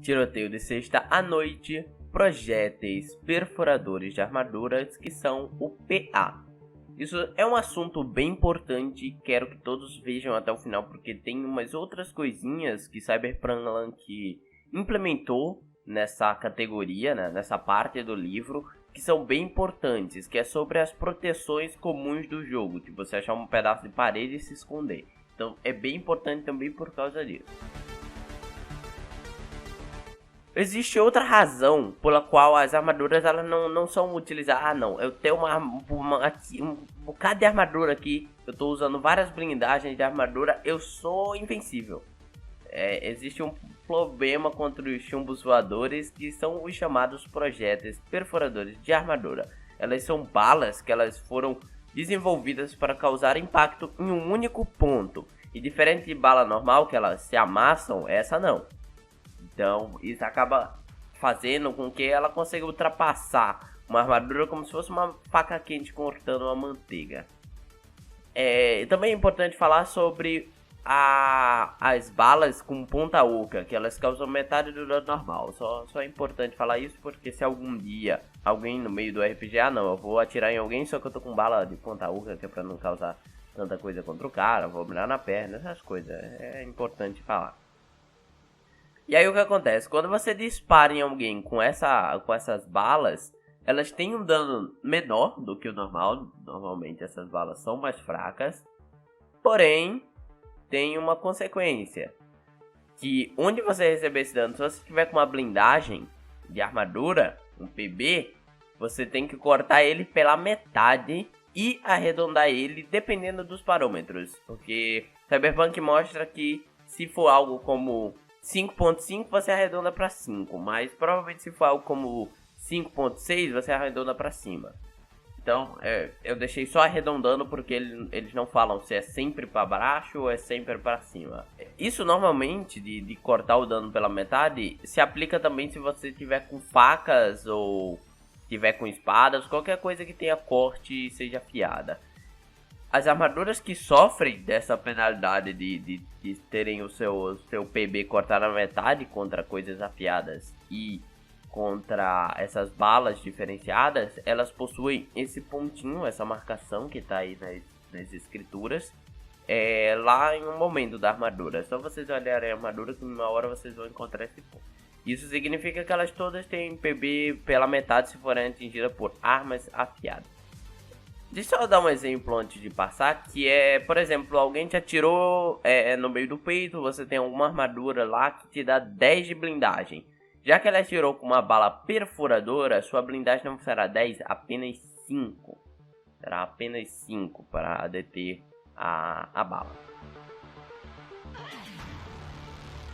tiroteio de sexta à noite, projéteis perfuradores de armaduras, que são o PA. Isso é um assunto bem importante e quero que todos vejam até o final, porque tem umas outras coisinhas que Cyberpunk implementou nessa categoria, né, nessa parte do livro, que são bem importantes, que é sobre as proteções comuns do jogo, tipo você achar um pedaço de parede e se esconder. Então é bem importante também por causa disso. Existe outra razão pela qual as armaduras elas não são utilizadas. Ah não, eu tenho um bocado de armadura aqui, eu estou usando várias blindagens de armadura, eu sou invencível. Existe um problema contra os chumbos voadores, que são os chamados projéteis perfuradores de armadura. Elas são balas que elas foram desenvolvidas para causar impacto em um único ponto. E diferente de bala normal, que elas se amassam, essa não. Então isso acaba fazendo com que ela consiga ultrapassar uma armadura como se fosse uma faca quente cortando uma manteiga. Também é importante falar sobre as balas com ponta oca, que elas causam metade do dano normal. Só é importante falar isso porque se algum dia alguém no meio do RPG, eu vou atirar em alguém, só que eu tô com bala de ponta oca, que é pra não causar tanta coisa contra o cara, vou mirar na perna, essas coisas, é importante falar. E aí o que acontece? Quando você dispara em alguém com essas balas, elas têm um dano menor do que o normal. Normalmente essas balas são mais fracas. Porém, tem uma consequência. Que onde você receber esse dano, se você tiver com uma blindagem de armadura, um PB, você tem que cortar ele pela metade e arredondar ele dependendo dos parâmetros. Porque Cyberpunk mostra que se for algo como 5.5 você arredonda para 5, mas provavelmente se for algo como 5.6 você arredonda para cima. Então eu deixei só arredondando porque eles não falam se é sempre para baixo ou é sempre para cima. Isso normalmente de cortar o dano pela metade se aplica também se você tiver com facas ou tiver com espadas, qualquer coisa que tenha corte e seja afiada. As armaduras que sofrem dessa penalidade de terem o seu PB cortado na metade contra coisas afiadas e contra essas balas diferenciadas, elas possuem esse pontinho, essa marcação que está aí nas escrituras, lá em um momento da armadura. É só vocês olharem a armadura que uma hora vocês vão encontrar esse ponto. Isso significa que elas todas têm PB pela metade se forem atingidas por armas afiadas. Deixa eu dar um exemplo antes de passar, que por exemplo, alguém te atirou no meio do peito, você tem alguma armadura lá que te dá 10 de blindagem. Já que ela atirou com uma bala perfuradora, sua blindagem não será 10, apenas 5. Será apenas 5 para deter a bala.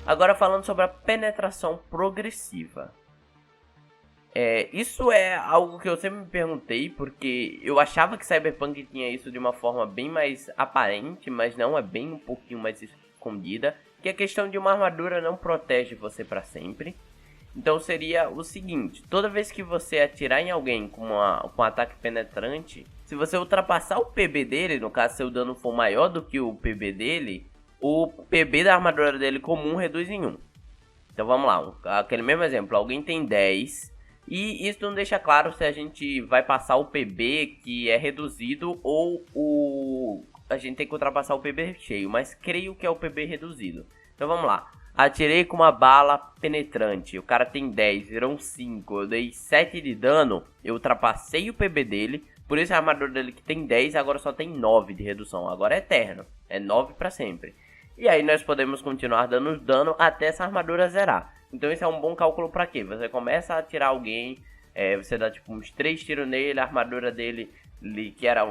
Agora falando sobre a penetração progressiva. Isso é algo que eu sempre me perguntei, porque eu achava que Cyberpunk tinha isso de uma forma bem mais aparente, mas não, é bem um pouquinho mais escondida, que a questão de uma armadura não protege você para sempre. Então seria o seguinte, toda vez que você atirar em alguém com um ataque penetrante, se você ultrapassar o PB dele, no caso seu dano for maior do que o PB dele, o PB da armadura dele comum reduz em 1. Então vamos lá, aquele mesmo exemplo, alguém tem 10... E isso não deixa claro se a gente vai passar o PB que é reduzido ou a gente tem que ultrapassar o PB cheio, mas creio que é o PB reduzido. Então vamos lá, atirei com uma bala penetrante, o cara tem 10, virou um 5, eu dei 7 de dano, eu ultrapassei o PB dele, por isso a armadura dele que tem 10 agora só tem 9 de redução, agora é eterno, é 9 para sempre. E aí nós podemos continuar dando dano até essa armadura zerar. Então esse é um bom cálculo para quê? Você começa a atirar alguém, você dá tipo uns 3 tiros nele, a armadura dele que era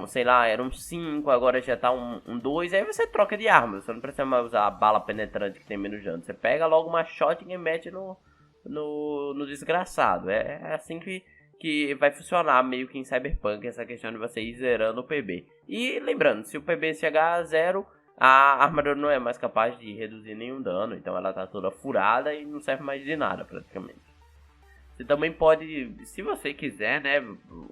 era um 5, agora já tá um 2, aí você troca de arma, você não precisa mais usar a bala penetrante que tem menos dano, você pega logo uma shotgun e mete no desgraçado. É assim que vai funcionar meio que em Cyberpunk, essa questão de você ir zerando o PB. E lembrando, se o PB chegar a 0, a armadura não é mais capaz de reduzir nenhum dano, então ela tá toda furada e não serve mais de nada praticamente. Você também pode, se você quiser, né,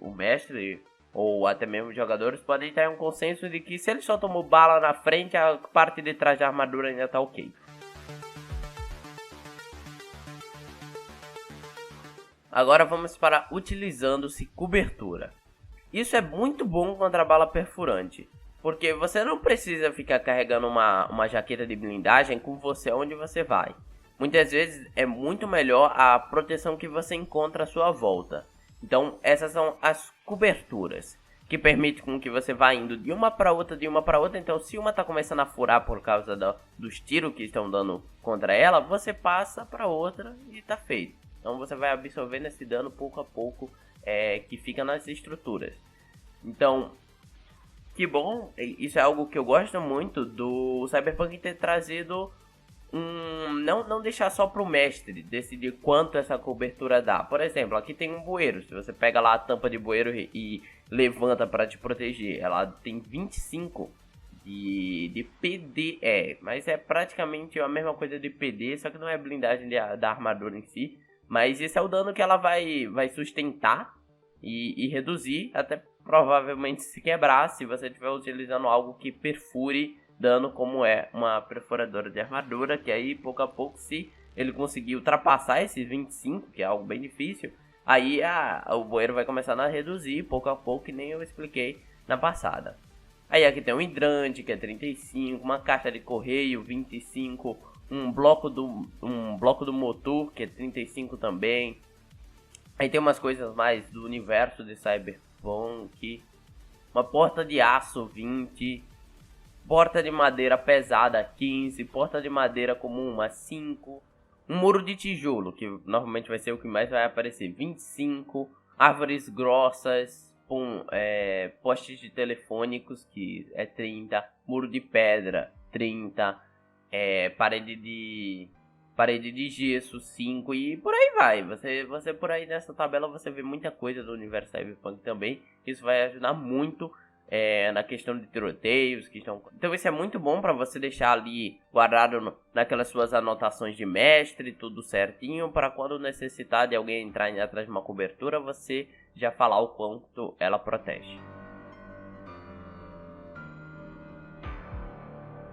o mestre ou até mesmo os jogadores podem estar em um consenso de que se ele só tomou bala na frente, a parte de trás da armadura ainda tá ok. Agora vamos para utilizando-se cobertura. Isso é muito bom contra a bala perfurante, porque você não precisa ficar carregando uma jaqueta de blindagem com você onde você vai. Muitas vezes é muito melhor a proteção que você encontra à sua volta. Então essas são as coberturas, que permitem com que você vá indo de uma para outra, de uma para outra. Então se uma está começando a furar por causa dos tiros que estão dando contra ela, você passa para outra e está feito. Então você vai absorvendo esse dano pouco a pouco que fica nas estruturas. Então, que bom, isso é algo que eu gosto muito do Cyberpunk ter trazido não deixar só pro mestre decidir quanto essa cobertura dá. Por exemplo, aqui tem um bueiro, se você pega lá a tampa de bueiro e levanta para te proteger, ela tem 25 de PD, mas é praticamente a mesma coisa de PD, só que não é blindagem da armadura em si. Mas esse é o dano que ela vai sustentar e reduzir, até provavelmente se quebrar, se você estiver utilizando algo que perfure dano, como é uma perfuradora de armadura, que aí pouco a pouco, se ele conseguir ultrapassar esses 25, que é algo bem difícil, aí o bueiro vai começar a reduzir pouco a pouco, que nem eu expliquei na passada. Aí aqui tem um hidrante, que é 35, uma caixa de correio, 25, um bloco do motor, que é 35 também. Aí tem umas coisas mais do universo de Cyberpunk, uma porta de aço 20, porta de madeira pesada 15, porta de madeira comum 5, um muro de tijolo, que normalmente vai ser o que mais vai aparecer, 25, árvores grossas, postes de telefônicos, que é 30, muro de pedra 30, parede de gesso 5 e por aí vai. Você por aí nessa tabela você vê muita coisa do universo Cyberpunk também. Isso vai ajudar muito na questão de tiroteios. Então isso é muito bom para você deixar ali guardado naquelas suas anotações de mestre, tudo certinho, para quando necessitar de alguém entrar atrás de uma cobertura, você já falar o quanto ela protege.